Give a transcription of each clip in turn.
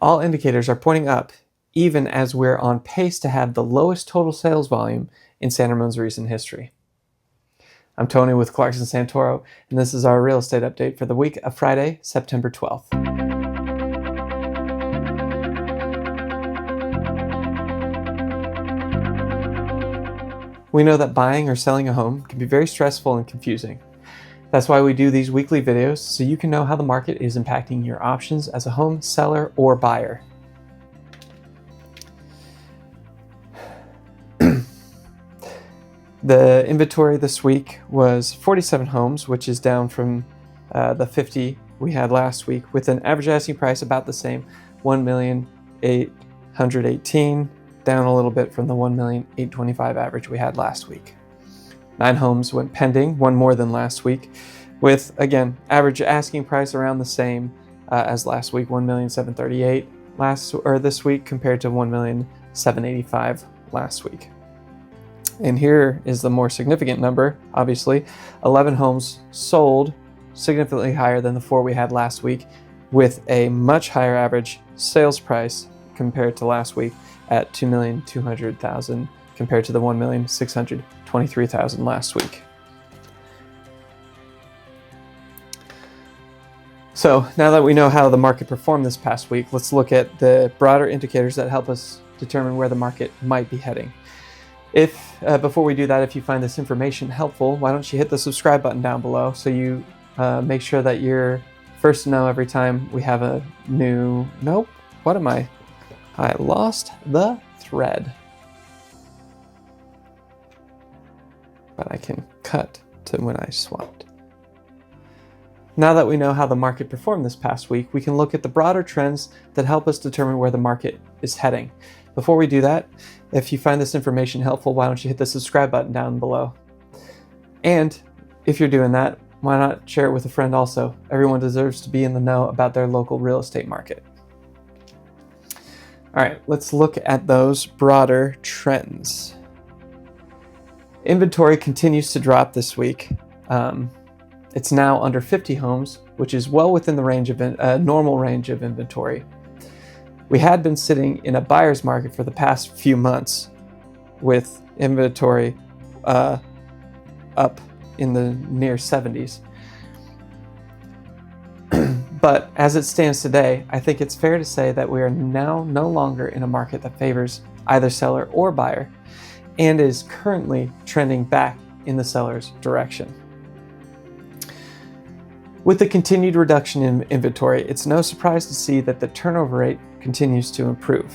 All indicators are pointing up, even as we're on pace to have the lowest total sales volume in San Ramon's recent history. I'm Tony with Clarkson Santoro, and this is our real estate update for the week of Friday, September 12th. We know that buying or selling a home can be very stressful and confusing. That's why we do these weekly videos, so you can know how the market is impacting your options as a home seller or buyer. The inventory this week was 47 homes, which is down from the 50 we had last week, with an average asking price about the same, $1,818,000, down a little bit from the $1,825,000 average we had last week. 9 homes went pending, one more than last week, with, again, average asking price around the same as last week, $1,738,000 this week compared to $1,785,000 last week. And here is the more significant number, obviously. 11 homes sold, significantly higher than the 4 we had last week, with a much higher average sales price compared to last week at $2,200,000 compared to the $1,623,000 last week. So now that we know how the market performed this past week, let's look at the broader indicators that help us determine where the market might be heading. Before we do that, if you find this information helpful, why don't you hit the subscribe button down below so you make sure that you're first to know every time we have a new... Nope, what am I? I lost the thread. But I can cut to when I swapped. Now that we know how the market performed this past week, we can look at the broader trends that help us determine where the market is heading. Before we do that, if you find this information helpful, why don't you hit the subscribe button down below? And if you're doing that, why not share it with a friend also? Everyone deserves to be in the know about their local real estate market. All right, let's look at those broader trends. Inventory continues to drop this week. It's now under 50 homes, which is well within the range of normal range of inventory. We had been sitting in a buyer's market for the past few months with inventory up in the near 70s. But as it stands today, I think it's fair to say that we are now no longer in a market that favors either seller or buyer and is currently trending back in the seller's direction. With the continued reduction in inventory, it's no surprise to see that the turnover rate continues to improve.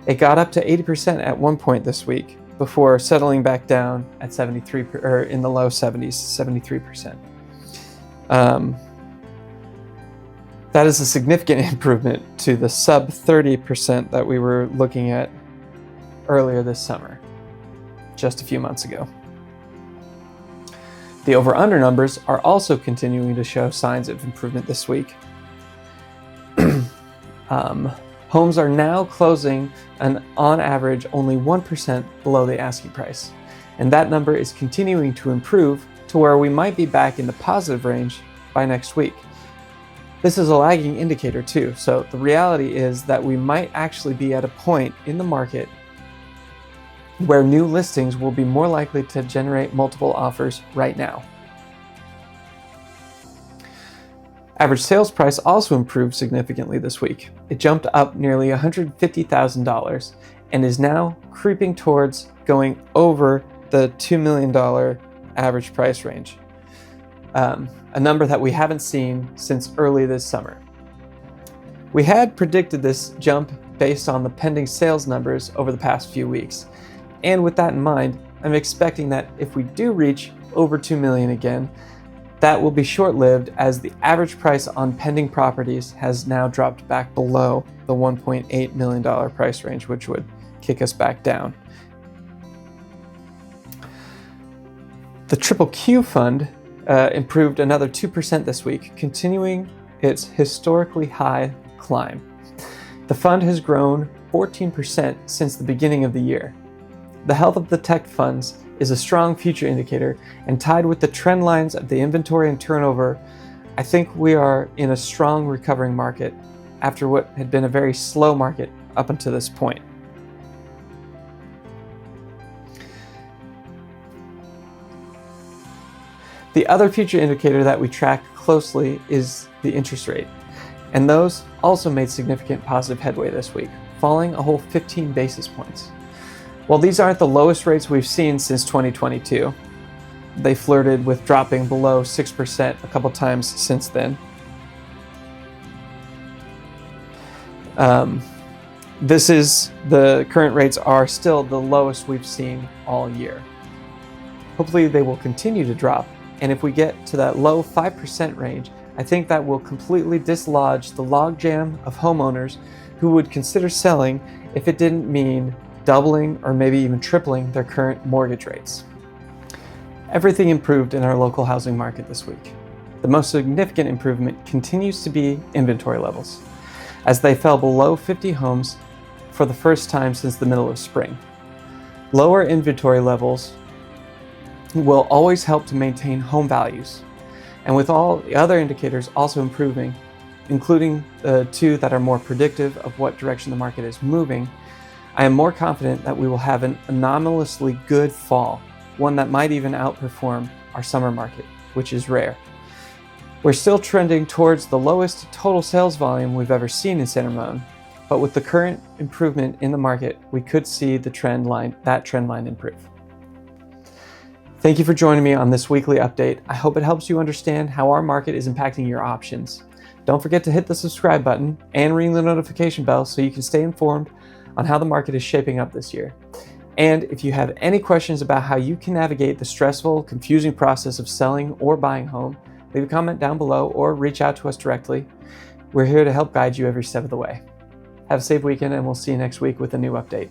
It got up to 80% at one point this week before settling back down at 73 or in the low 70s, 73%. That is a significant improvement to the sub 30% that we were looking at earlier this summer, just a few months ago. The over-under numbers are also continuing to show signs of improvement this week. Homes are now closing on average only 1% below the asking price, and that number is continuing to improve to where we might be back in the positive range by next week. This is a lagging indicator too, so the reality is that we might actually be at a point in the market where new listings will be more likely to generate multiple offers right now. Average sales price also improved significantly this week. It jumped up nearly $150,000 and is now creeping towards going over the $2 million average price range, a number that we haven't seen since early this summer. We had predicted this jump based on the pending sales numbers over the past few weeks. And with that in mind, I'm expecting that if we do reach over $2 million again, that will be short-lived as the average price on pending properties has now dropped back below the $1.8 million price range, which would kick us back down. The QQQ fund improved another 2% this week, continuing its historically high climb. The fund has grown 14% since the beginning of the year. The health of the tech funds is a strong future indicator, and tied with the trend lines of the inventory and turnover, I think we are in a strong recovering market after what had been a very slow market up until this point. The other future indicator that we track closely is the interest rate, and those also made significant positive headway this week, falling a whole 15 basis points. While these aren't the lowest rates we've seen since 2022, they flirted with dropping below 6% a couple times since then. The current rates are still the lowest we've seen all year. Hopefully they will continue to drop, and if we get to that low 5% range, I think that will completely dislodge the logjam of homeowners who would consider selling if it didn't mean doubling or maybe even tripling their current mortgage rates. Everything improved in our local housing market this week. The most significant improvement continues to be inventory levels, as they fell below 50 homes for the first time since the middle of spring. Lower inventory levels will always help to maintain home values, and with all the other indicators also improving, including the two that are more predictive of what direction the market is moving, I am more confident that we will have an anomalously good fall, one that might even outperform our summer market, which is rare. We're still trending towards the lowest total sales volume we've ever seen in San Ramon, but with the current improvement in the market, we could see that trend line improve. Thank you for joining me on this weekly update. I hope it helps you understand how our market is impacting your options. Don't forget to hit the subscribe button and ring the notification bell so you can stay informed on how the market is shaping up this year. And if you have any questions about how you can navigate the stressful, confusing process of selling or buying a home, leave a comment down below or reach out to us directly. We're here to help guide you every step of the way. Have a safe weekend, and we'll see you next week with a new update.